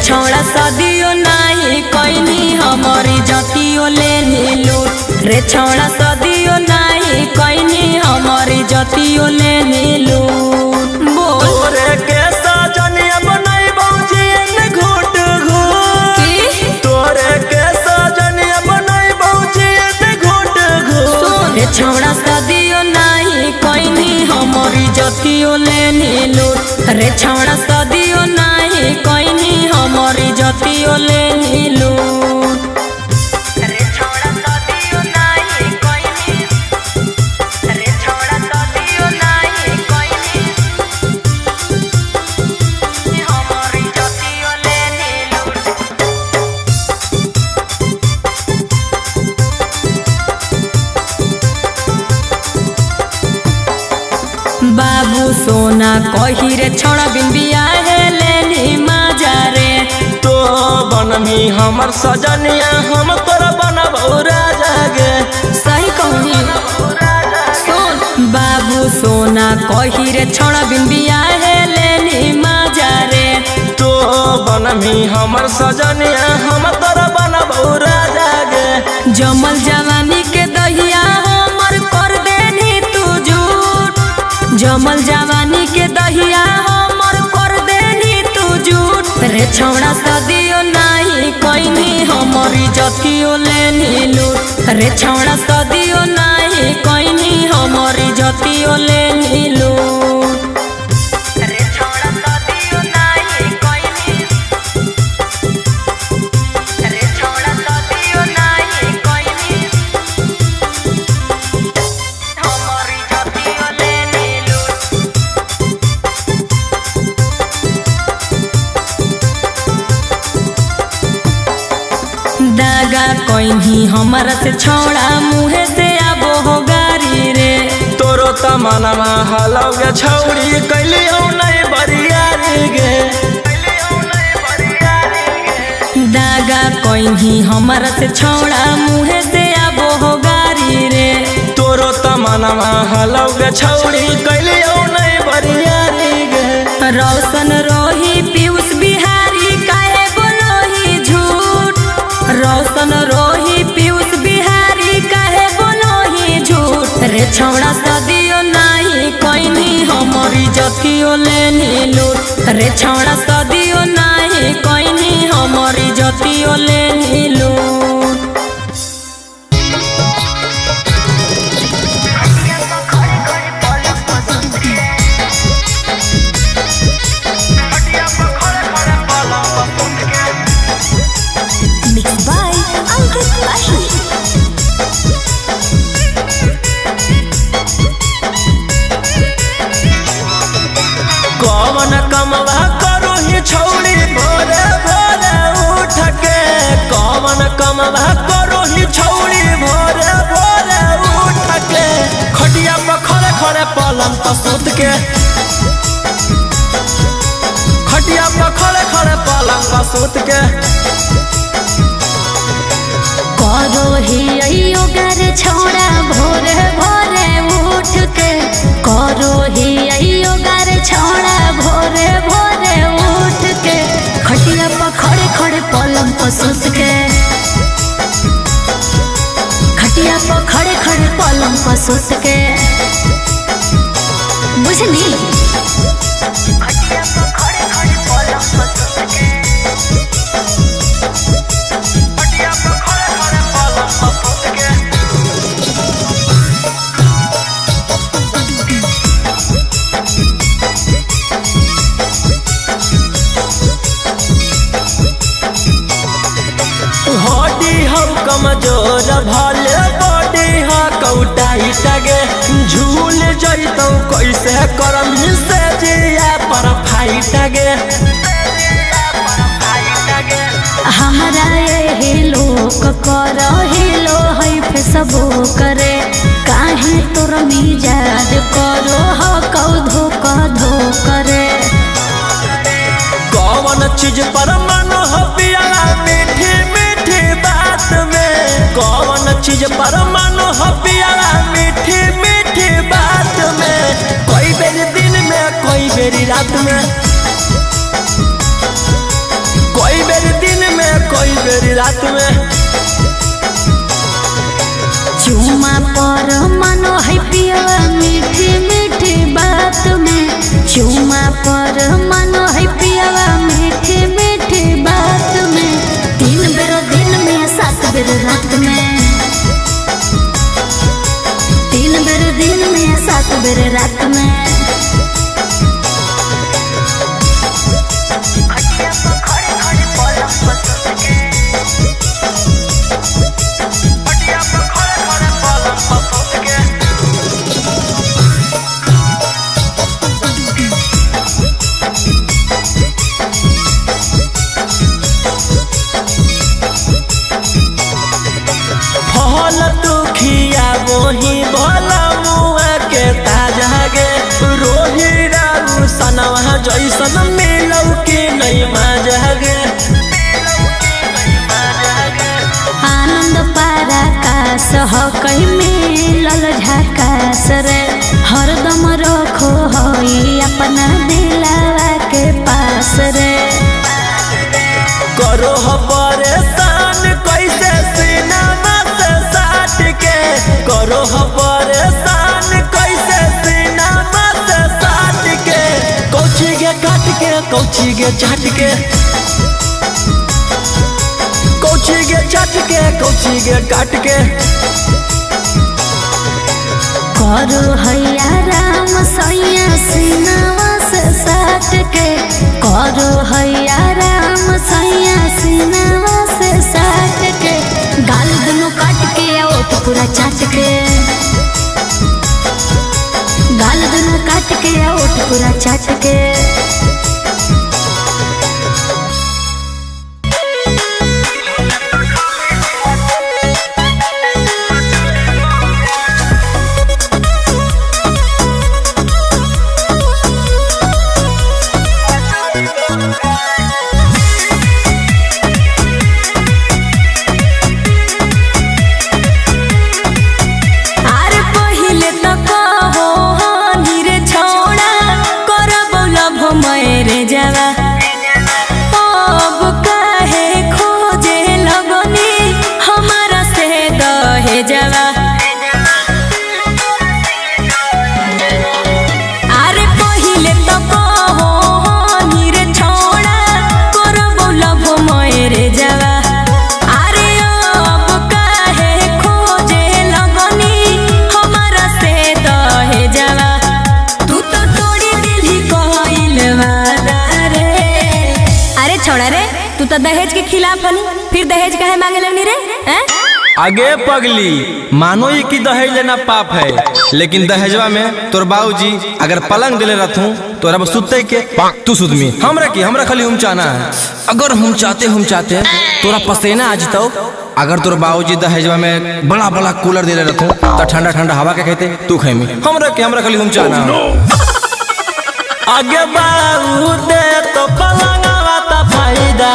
छौड़ा सदियो नहीं कोइनी हमारी जतियो ले नीलू रे छौड़ा सदियो नहीं कोइनी हमारी जतियो ले नीलू तोरे के सजनिया बनाई बौजी ने घुट घुट तोरे के सजनिया बनाई बौजी ने घुट घुट रे छौड़ा सदियो नहीं कोइनी हमारी जतियो ले नीलू रे छौड़ा सदियो नहीं कोइनी हमारी जतियो ले नीलू रे छौड़ा सदियो नहीं कोइनी रे छौड़ा सदियो नहीं कोइनी हमारी जतियो ले नीलू बाबू सोना कही रे छौड़ा बिन बियाहे लेनी माजा रे तो बनमी हमर सजनिया हम तोरा बनबौ राजा गे सही कहनी सुन बाबू सोना कही रे छौड़ा बिन बियाहे लेनी माजा रे तो बनमी हमर सजनिया हम तोरा बनबौ राजा गे जमल जवानी के दहिया हमर कर देनी तू झूठ जमल जवानी के दहिया हमर कर देनी तू झूठ रे छौड़ा सदियो नहीं कोइनी हमारी जतियो ले नीलू रे छौड़ा सदियो नहीं कोइनी हमारी जतियो ले नीलू रे छौड़ा सदियो नहीं कोइनी रे छौड़ा सदियो नहीं कोइनी हमारी जतियो ले नीलू दागा कोइनी हमारा से छौड़ा मुहे से आबो हो गारी रे तोरो तमनमा हलौगे छौड़ी कैली हौ नहीं बरियारी गे दागा कोइनी हमारा से छौड़ा मुहे से आबो हो गारी रे तोरो तमनमा हलौगे छौड़ी कैली हौ नहीं बरियारी गे रोशन रोही पीयूष बिहारी काहे बोलोही झूठ रोशन रोही पीयूष बिहारी काहे बोलोही झूठ रे छौड़ा सदियो नहीं कोइनी हमारी जतियो ले नीलू रे छौड़ा सदियो नहीं कोइनी हमारी जतियो ले Neelu Mixed by Ankit Bahi. कौन कमवा करो ही छौड़ी भोरे भोरे उठ के कौन कमवा करो ही छौड़ी भोरे भोरे उठ के खटिया पर खड़े खड़े पलंग पर सुत के खटिया पर खड़े खड़े पलंग पर सुत के करो ही योगर छोड़ा भोरे भोरे उठ के करो ही योगर छोड़ा भोरे भोरे उठ के खटिया पर खड़े खड़े पलंग पर सुत के खटिया पर खड़े खड़े पलंग पर सुत के बुझनी खटिया पर खड़े खड़े पलंग पर सुत के खटिया पर खड़े खड़े पलंग पर सुत के हड्डी हम कमजोर भले बॉडी हा कौटाई टगे झूल जैतौ कैसे करम से जिया पर फाइट गे हमारा ये लोक कर हिलो है फेसबो करे काहे तोर मिजाज करो ह कौधो कधो करे कौन चीज पर मन हो पियाला मीठी मीठी बात में कौन चीज पर मन हो पियाला मीठी मीठी बात में कोई बेरी दिन में कोई बेरी रात में कोई खास हो कहीं मिलल झकास रे हरदम रखो होई अपना दिलवा के पास रे करो हो परेशान कैसे सीनामा से साट के करो हो परेशान कैसे सीनामा से साट के कौची के काट के कौची के चाट के कौची के चाट के कौची के काट के करो हैया राम सैया सीनावा से साट के करो हैया राम सैया सीनावा से साट के गाल दोनों काट के ओठ पूरा चाट के गाल दोनों काट के ओठ पूरा चाट के तू तो दहेज के खिलाफ हनी, फिर दहेज काहे मांगे लगनी रे? आगे पगली मानो ये कि दहेज लेना पाप है, लेकिन दहेजवा में तोर बाबूजी अगर पलंग दिले रहतू तो रब सुते के तू सुतमी हमरा खाली हम चाहना है। अगर हम चाहते तोरा पसेना आ जितो। अगर तोर बाबूजी दहेजवा में बड़ा बड़ा कूलर दिले रहतू तो ठंडा ठंडा हवा के कहते तू खेमी हमरा खाली हम चाहना आगे बाबू दे तो पलंगवा ता फायदा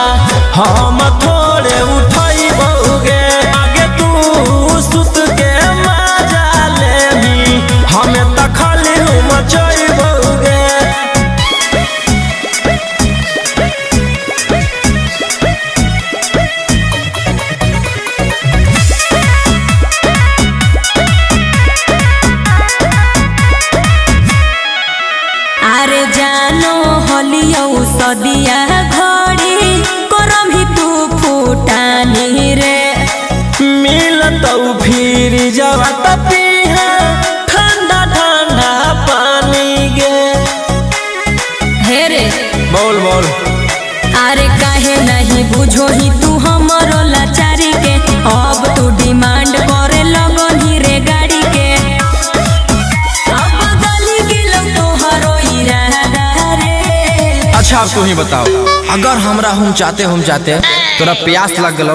हम थोड़े उठाई बहुगे आगे तू सुत के मजा लेबी हमें त खाली मचाई बहुगे अरे जानो हलियो सदिया घड़ी करम ही तू फूटानी रे मिलत फिर जवा पिहा ठंडा ठंडा पानी गे हे रे बोल बोल अरे काहे नहीं बुझो ही तू हमरो लाचारी के अब तू डिमांड करे लगनी रे गाड़ी के अब गली गेलो तोहरो इरादा रे। अच्छा अब तू ही बताओ अगर हमरा हम चाहते तोरा प्यास लग गलो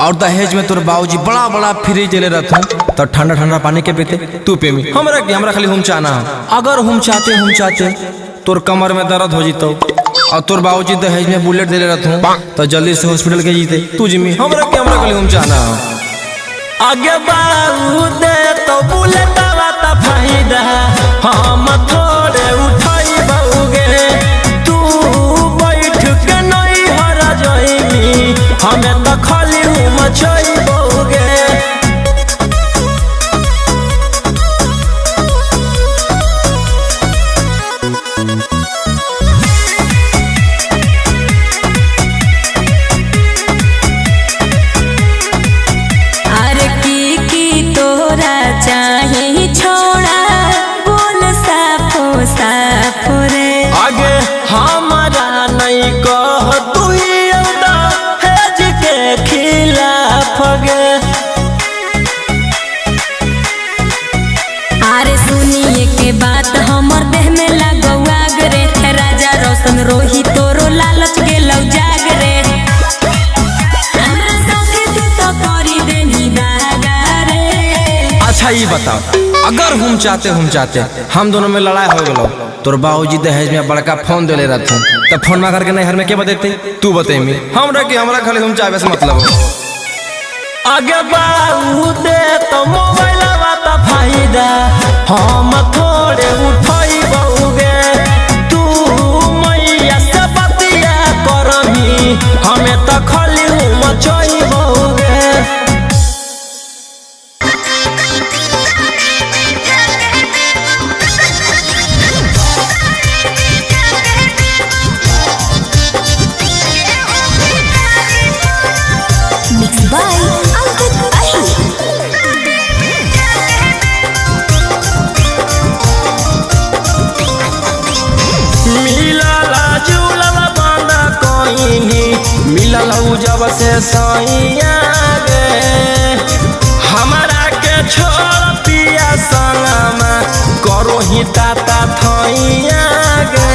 और दहेज में तोर बाबूजी बड़ा बड़ा फ्रिज दिले रहथुन तो ठंडा ठंडा पानी के पीते तू पेमी हमरा खाली हम चाहना अगर हम चाहते तोर कमर में दर्द हो जीतो और तोर बाबूजी दहेज में बुलेट दिले रहथुन तो जल्दी से हॉस्पिटल के जीते तू जिमी हमरा खाली हम चाहना आगे बाबू दे तो बुलेट वाता फायदा हम थोड़े उठाई बहुगे तू बैठ के नहीं हरा जाइमी हमें तो खाली मचाई बहुगे अरे की तोरा चाहे छोड़ा बोल साफो साफ रे आगे हमारा नहीं कह तू दहेज के खिलाफ गे अरे सुनिए के बात हमर देह में लगौ आग रे राजा रोशन रोही तोरो लालच गेलौ जाग रे हमरा साथे तू तो करी देनी दागा रे। अच्छा ये बताओ अगर हम चाहते हम दोनों में लड़ाई हो गलो तोर बाबूजी दहेज में बड़का फोन दिले रहथुन तो फोन में करके नहीं हर में के बतेते तू बतेमी हमरा खाली हम चाहबे से मतलब आगे बाऊ दे तो मोबाइल बाता फायदा हम थोड़े उठाई बहुगे तू मैया से बतिया करही हमें तो खाली मचाई बहुगे जब से सैया गे हमारा के छोड़ पिया संगमा करो ही ताता थैया गे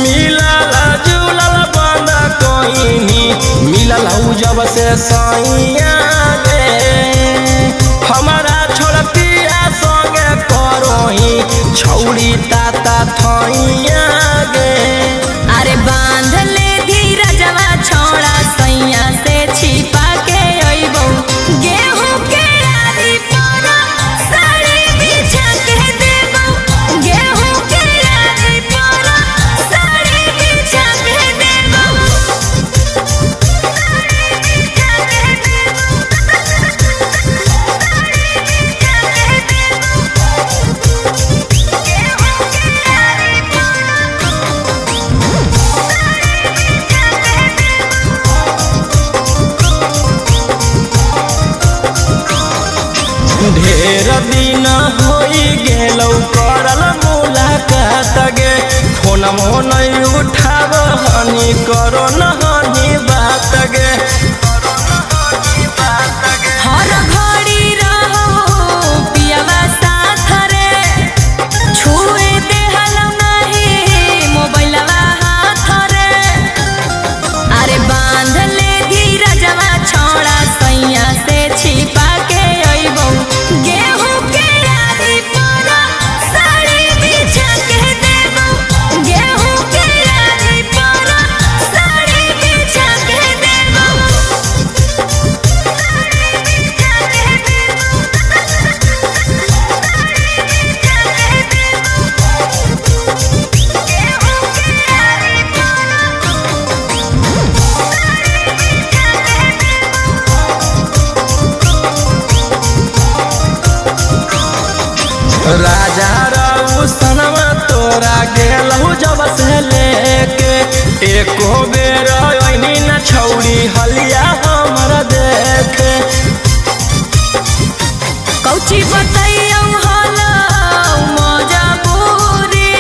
मिलल जुलल बंद कहीं मिलल जब से सैया गे हमारा छोड़ पिया संगे करो ही छौड़ी ताता थैया गे अरे बांध ले धीरजवा छोड़ा सैया से छिपा के अइबो गेहूं के आरी पर साड़ी बिछा के देबो गेहूं के आरी पर साड़ी बिछा के देबो ढेर दिन होई गेलौ करल मुलाकात गे फोन नहीं उठाब हनी करो न हनी बात गे हर घड़ी रहो पियावा साथ रे छुए देहल नहीं मोबाइलवा हाथ रे अरे बांध ले धीरजवा छोड़ा सैया से छिपा के अइबो गेहूं के आरी पर साड़ी बिछा के देबो गेहूं के आरी पर साड़ी बिछा के देबो राजा राऊ सनमा तोरा गेलहु जब से लेके एको बेर ओइनी न छौड़ी हलिया हमरा देखे कौची बतैयौ हलो मजबूरी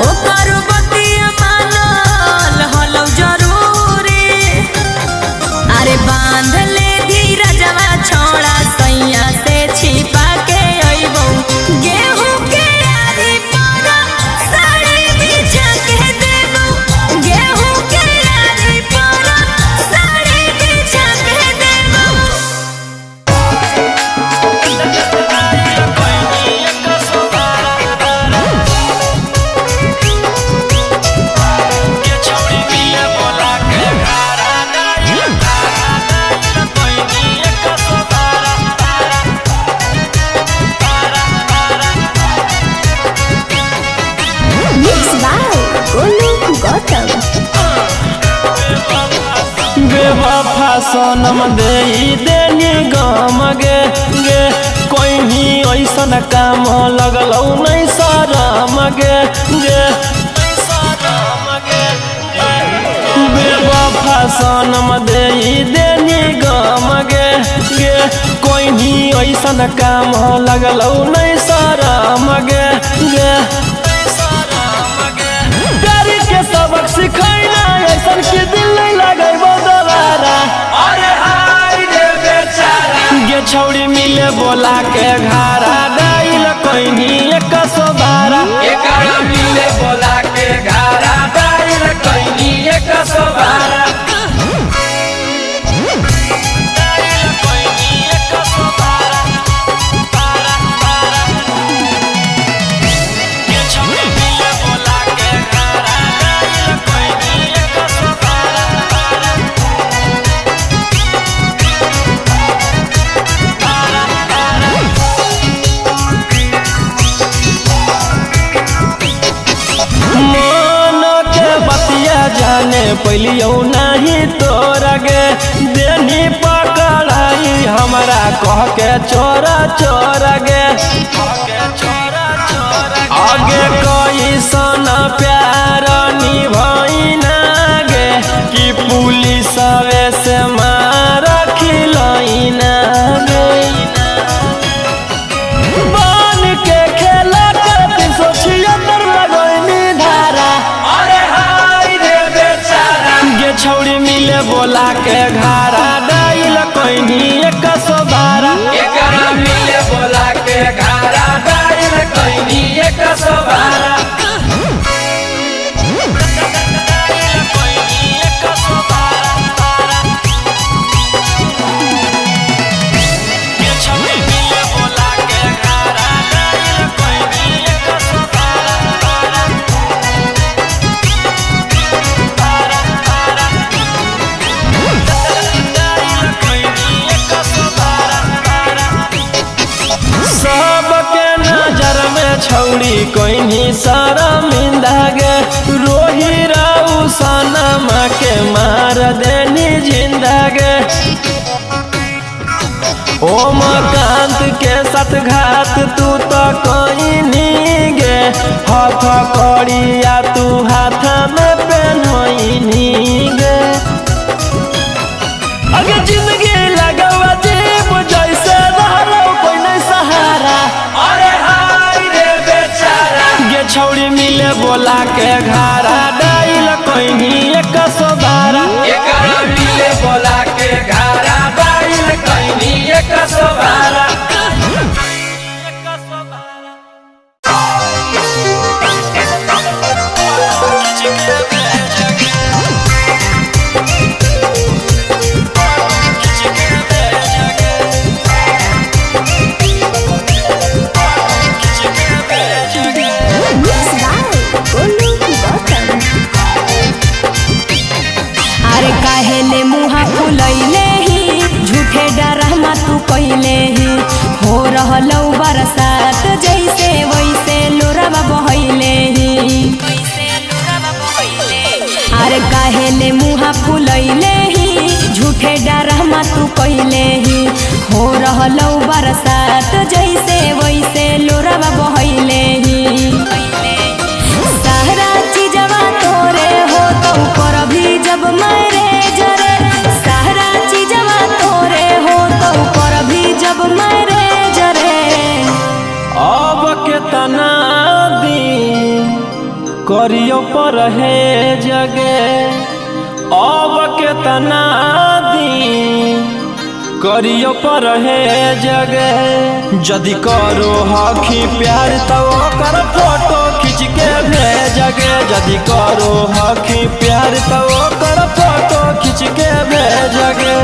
ओकर बतिया मानल हलो जरूरी अरे बांध ले धीरजवा छोड़ा सैया से छिपा के अइबो गेहूं के आरी पर साड़ी बिछा के देबो गेहूं के आरी पर साड़ी बिछा के देबो बेवफा सनम दे देनी गम गे गे कोई भी ऐसन काम लगलौ नहीं शरम गे गे बेवफा सनम दे देनी गम गे गे कोई भी ऐसन काम लगलौ नहीं शरम गे गे प्यार के सबक सिखैना ऐसन के दिल नहीं लगे दोबारा अरे हाय रे बेचारा गे छौड़ी मिले बोला के घारा डाइल कोइनी 112 एकरा मिले बोला के घारा डाइल कोइनी 112 छौड़ी मिले बोला के घारा डाइल कोइनी 112 पैलियो नहीं तोरा गे देनी पकड़ाई हमारा कह के चोरा चोरा गे आगे कैसन प्यार निभाइना गे कि पुलिस से मार खिलैना गे बन के खेला करती सोचिए तर लगैनी धारा अरे हाय रे बेचारा गे छौड़ी मिले बोला के घारा डाइल कैनी 112 एकरा मिले बोला के घारा डाइल कैनी 112 छौड़ी कोइनी सारा मिंदा गे रोही राउ सनमा के मार देनी जिंदा गे ओमकांत के साथ घात तू तो कोइनी गे हाथ कड़िया तू हाथ में पहनोइनी गे अगे जिंदगी लगवा जीव जैसे रहलो कोई नहीं सहारा अरे हाय रे बेचारा गे छौड़ी मिले बोला के घारा डाइल कैनी 112 एकरा मिले बोला के घारा डाइल कैनी 112 अरे काहेले मुहा फुलैले ही झूठे डरमा तू कैले ही हो रहलौ बरसात जैसे वैसे लोरवा बहैले ही अरे काहेले मुहा फुलैले ही झूठे डरमा तू कैले ही हो रहलौ बरसात जैसे वैसे लोरवा बहैले ही सारा चीजवा तोरे हो तो पर भी जब मरे जरे सारा चीजवा तोरे हो तो पर भी जब मरे जरे अब केतना दिन करियो पर है जगे अब केतना दिन करियो पर है जगे जदि करो हखी प्यार तो कर फोटो खींच के भेजगे जदि करो हखी प्यार तो कर फोटो खींच के भेजगे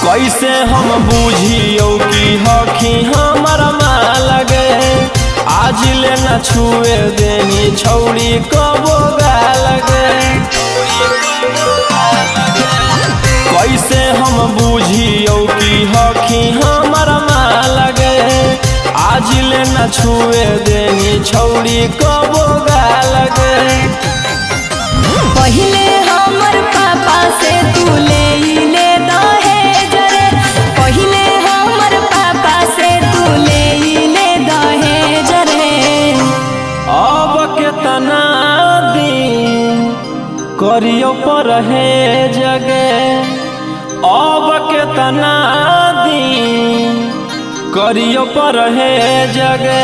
कैसे हम बुझियो कि हखी हमर माल गे आज ले न छुए देनी छौड़ी कबो गाल गे कैसे हम बुझियो कि हखी हमर माल गे आज ले न छुए देनी छौड़ी कबो गाल गे पहिले हमर पापा से तू ले दहेज रे पहिले हमर पापा से तू ले दहेज रे अब केतना दिन करियो पर है जगे अब केतना दिन करियो पर है जगे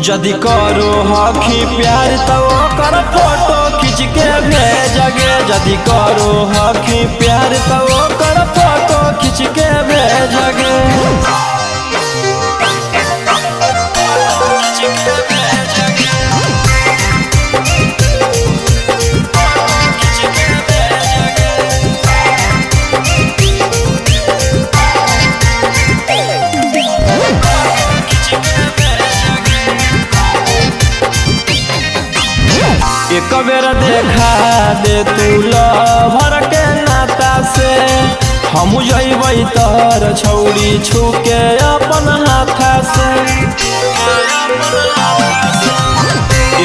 जदि करो हखी प्यार तो कर फोटो खींच के भेजगे जदि करो हखी प्यार तो कर फोटो खींच के भेजगे हम जइबै तर छौड़ी छुके अपन हाथा से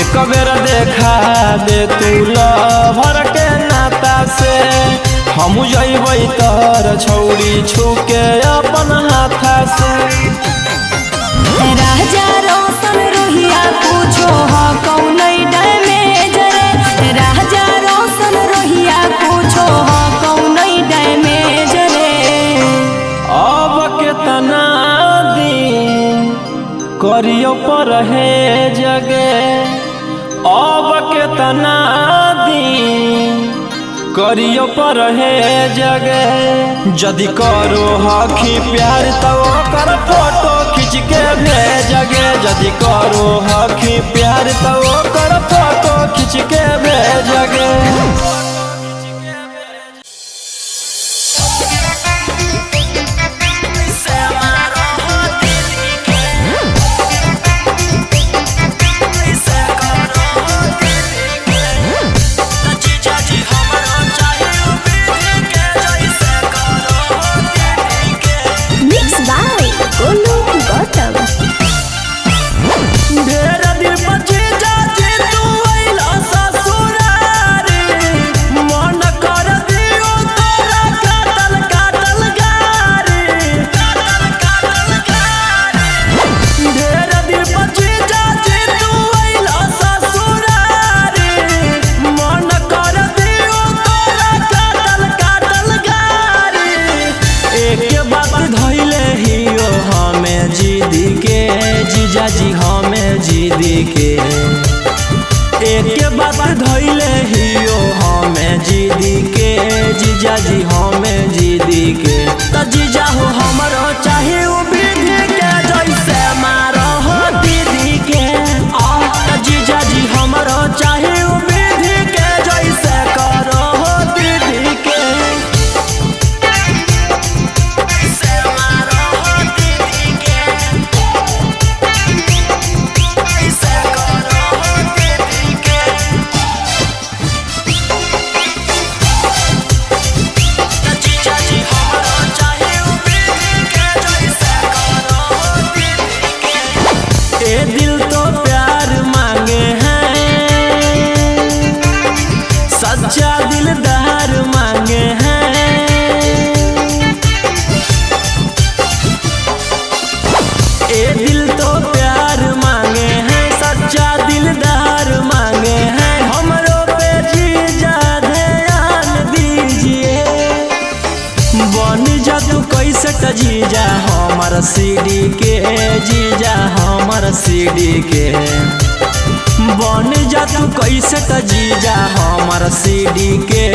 एक बेर देखा दे तू लभर के नाता से हम जइबै तर छौड़ी छुके अपन हाथा से राजा रोशन रोहिया पूछो हा कौन डैमेज रे राजा रोशन रोहिया पूछो हा कौन डैमेज रे अब केतना दिन करियो पर है जगे अब केतना दिन करियो पर है जगे जदि करो हखी प्यार तो कर फोटो खींच के भेजगे जदि करो हखी प्यार तो कर फोटो खींच के भेजगे जीजाजी हमें जिदी के एक बात धैले हियो हमें जिदी के जीजाजी हमें जिदी के त जीजा हो हमरो चाहे उ विधि के जैसे मारो हो दीदी के त जीजाजी हमरो चाहे उ विधि के जैसे करो हो दीदी के दिल तो प्यार मांगे हैं सच्चा दिलदार मांगे हैं दिल तो प्यार मांगे हैं सच्चा दिलदार मांगे हैं हमरो पे जीजा ध्यान दीजिए बन जा तू कैसे त जीजा हमर सीडी के जीजा हमर सीडी के बन जा तू कैसे त जीजा हमर सीडी के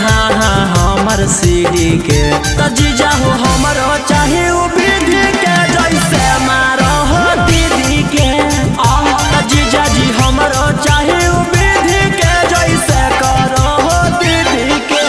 हाँ हाँ हमर सीडी के त जीजा हो हमरो चाहे उ विधि के जैसे मारो हो दीदी के त जीजा जी हमरो चाहे उ विधि के जैसे करो हो दीदी के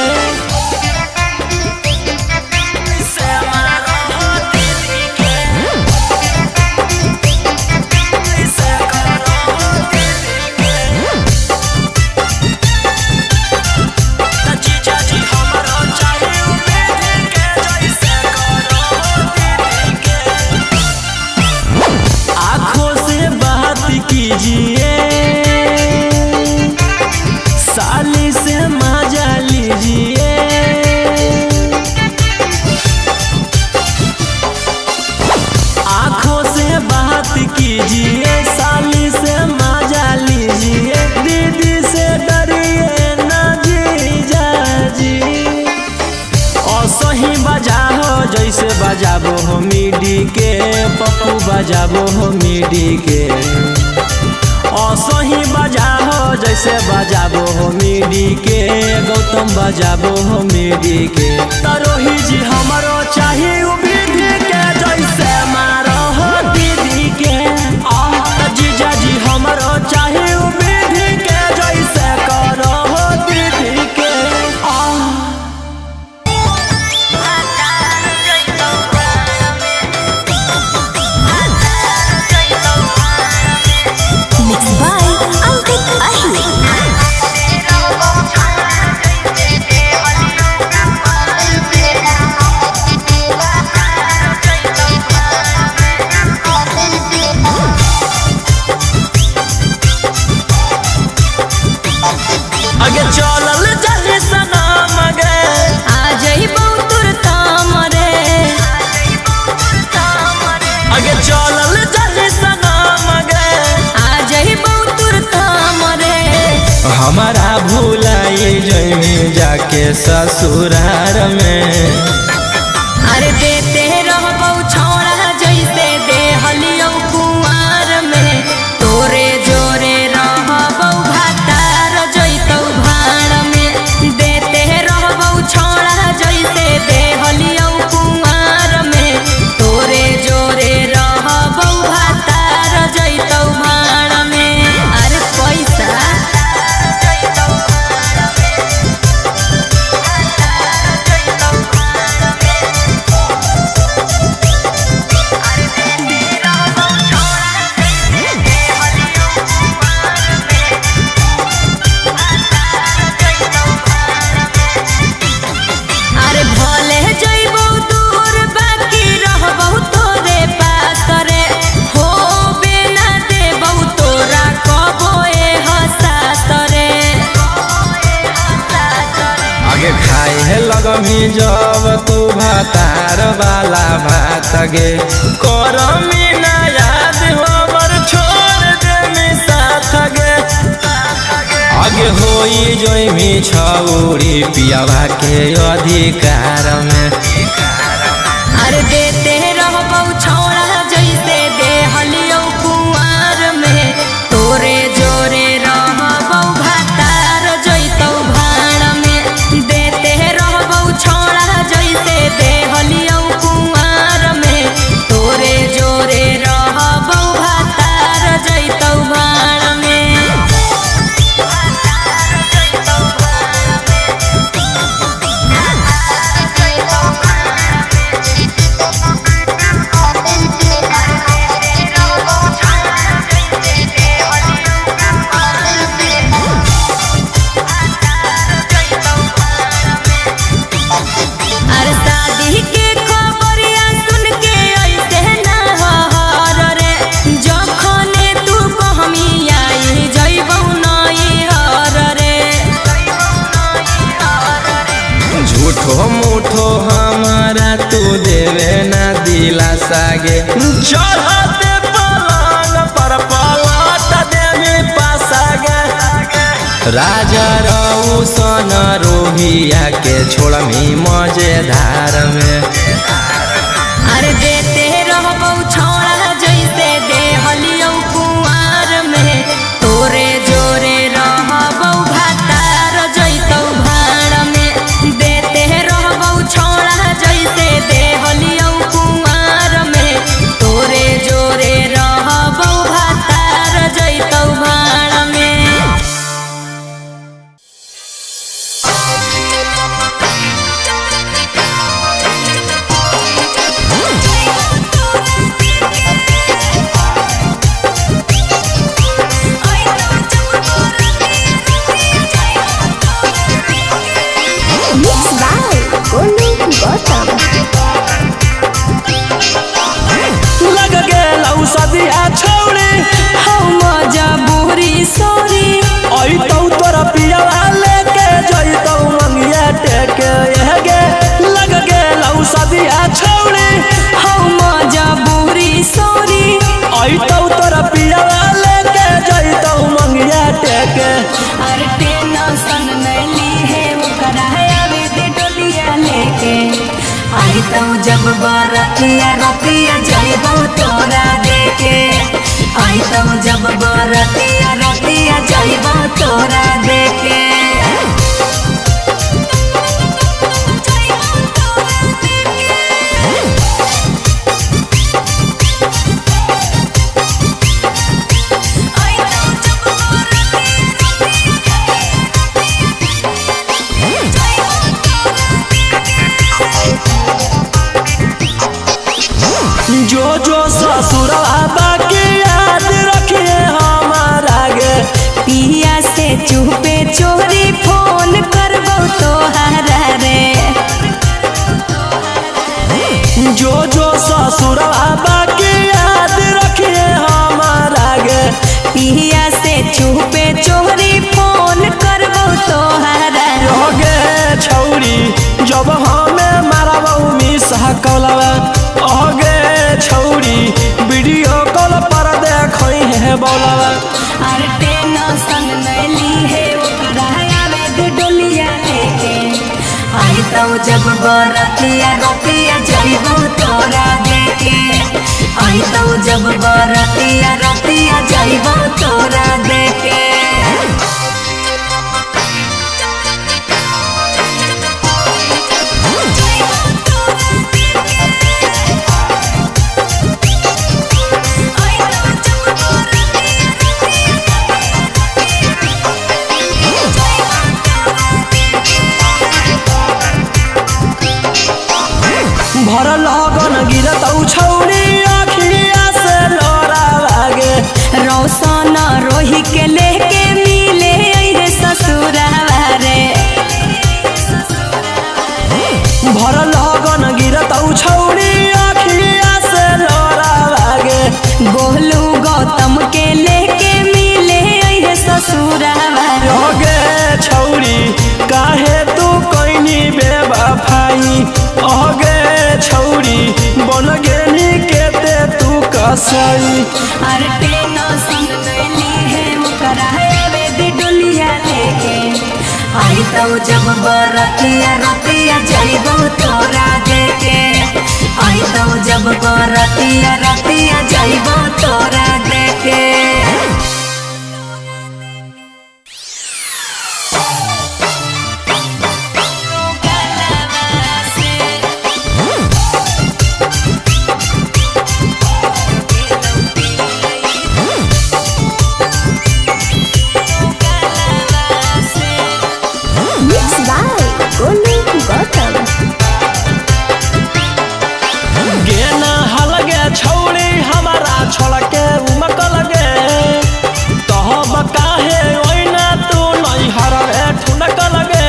कीजिए साली से मजा लीजिए आँखों से बात कीजिए साली से मजा लीजिए दीदी से डरिए ना जीजा जी और सही बजाओ जैसे बजाबो हो मिडी के पप्पू बजाबो हो मिडी के असही बजाओ जैसे बजाबो हो मिडी के गौतम बजाबो हो मिडी के तरोही जी हमरो चाहिए उ विधि के जैसे मारो हो दीदी के जीजा जी हमरो चाहिए उ विधि के जैसे करो हो दीदी के जाके ससुरार में। अरे देते रहबौ छौड़ा जैसे देहलियौ कुंवार में, तोरे जोरे रहबौ भातार जैतौ भाड़ में। देते रहबौ छौड़ा जैसे देहलियौ कुंवार में, तोरे जोरे रहबौ भातार जैतौ भाड़ में। अरे पैसा खाए लगमी जब तू भातार वाला भात गे, करमी ना याद हमर छोड़ दे साथ गे। आगे होई जोइमी छौरी पियावा के अधिकार में। अरे देते रहबौ छौड़ा जैसे देहलियौ कुंवार में, तोरे जोरे रहबौ भातार जैतौ भाड़ में। देते रहबौ छौड़ा जैसे देहलियौ कुंवार में, तोरे जोरे रहबौ भातार जैतौ भाड़ में। झूठो मूठो हमारा तू देवे ना दिलासा गे, चढ़ते पलंग पर पलट देवी पासा गे। राजा रउसन रोहिया के छोड़मी मजेदार में। अरे देते रहबौ छौड़ा जैसे देहलियौ कुंवार में, तोरे जोरे रहबौ भातार जैतौ भाड़ में। देते रहबौ छौड़ा जैसे देहलियौ कुंवार में, तोरे जोरे रहबौ भातार जैतौ भाड़ में। लग गेलौ सदिया छौड़ी हम मजबूरी सॉरी, अइतौ तोरा पियावा लेके जइतौ मंगिया टेके गे। लग गेलौ सदिया छौड़ी हम मजबूरी सॉरी, अइतौ तोरा पियावा लेके जइतौ मंगिया टेके। अरे टेंशन में ली है ओकरा आवे दे डोलिया लेके। आई तो जब बरतिया रतिया जइबौ तोरा देके। आई तो जब बरतिया रतिया जइबौ तोरा देके। जो जो ससुरवा बाकी याद रखिए हमारा गे। पिया से चुपे चोरी फोन करबौ तोहरा रे। जो जो ससुरवा बाकी याद रखिए हमारा गे। पिया से चुपे चोरी फोन करबौ तोहरा गे। छौरी जब हमें मारबौ मिसा कलवा, गे छौरी वीडियो कॉल पर देखई है बोलवा। अरे टेंशन में ली है ओकरा आवे दे डोलिया लेके। तो जब बरतिया रतिया जइबो तोरा देखे आई तो जब बरतिया रतिया जइबो तोरा देखे भर लगन गिरत छौरी अखिया से लोरा लागे रौशन रोही के लेके मिले अइहे ससुरावा रे भर लगन गिरत छौरी अखिया से लोरा लागे गोलू गौतम के लेके मिले अइहे ससुरावा रे अगे छौरी काहे तू कोइनी बेवफाई अगे छौरी बन गेली केते तू कसई अरे टेनो संग गइली है मुकरा वेदी डोलिया लेके आई तो जब बरतिया रतिया जइबो तोरा देखे आई तो जब बरतिया रतिया जइबो तोरा देखे गेना हलगे छौरी हमारा छोड़के उमकल गे तहब काहे ओइना तू नहीं हरवे ठुनकल गे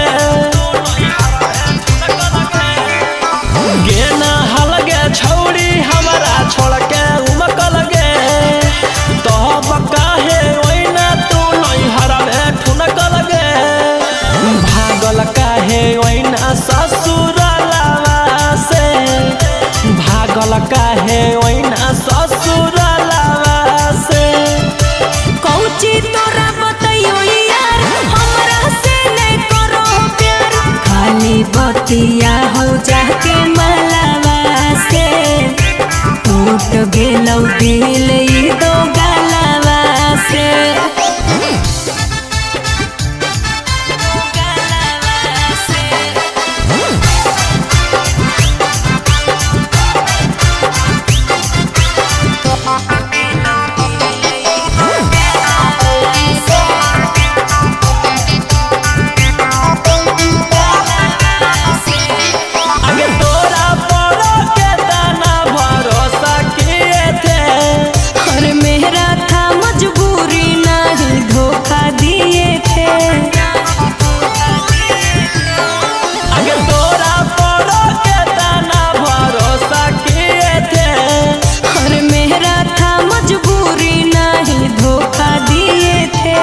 गेना हलगे छौरी हमारा छोड़के उमकल गे तहब काहे ओइना तू नहीं हरवे ठुनकल गे भागल काहे ओइना ससुरालवा से भागल काहे ओइना ससुरालवा से कौची तोरा बतइयो यार हमरा से नहीं करो प्यार खाली बतिया हो जाके मलावा से टूट गेलौ दिल ई दो गलवा से आगे तोरा परो के दाना भरोसा किए थे और मेरा था मजबूरी नहीं धोखा दिए थे आगे तोरा परो के दाना भरोसा किए थे और मेरा था मजबूरी नहीं धोखा दिए थे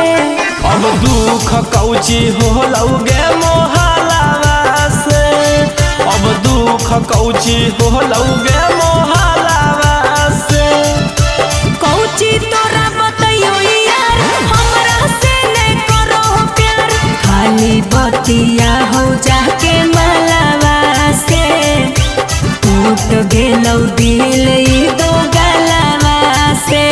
अब दुख कौची हो लौगे मोहलावा से अब दुख कौची हो लौगे मोहलावा से कौची तोरा बतइयो यार हमरा से नहीं करो प्यार खाली बतिया हो जाके मलावा से टूट गेलौ दिल ई दो गलवा से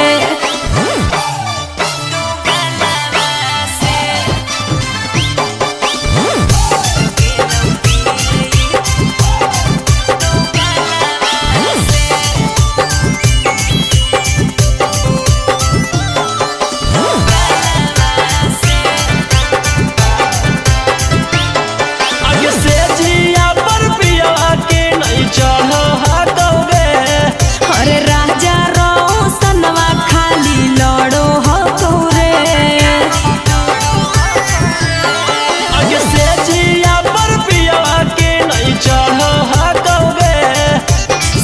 आगे से जिया पर पिया के नहीं चढ़ हकौगे अरे राजा रोशनवा खाली लड़ो हो तोरे आगे से जिया पर पिया के नहीं चढ़ हकौगे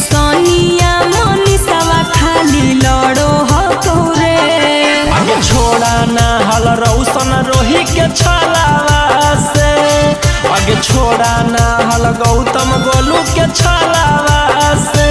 सोनिया मोनिसवा खाली लड़ो हो तोरे आगे छोड़ा ना हल रौशन रोही के छलावा से आगे छोड़ा ना हल गौतम गोलू के छलावा से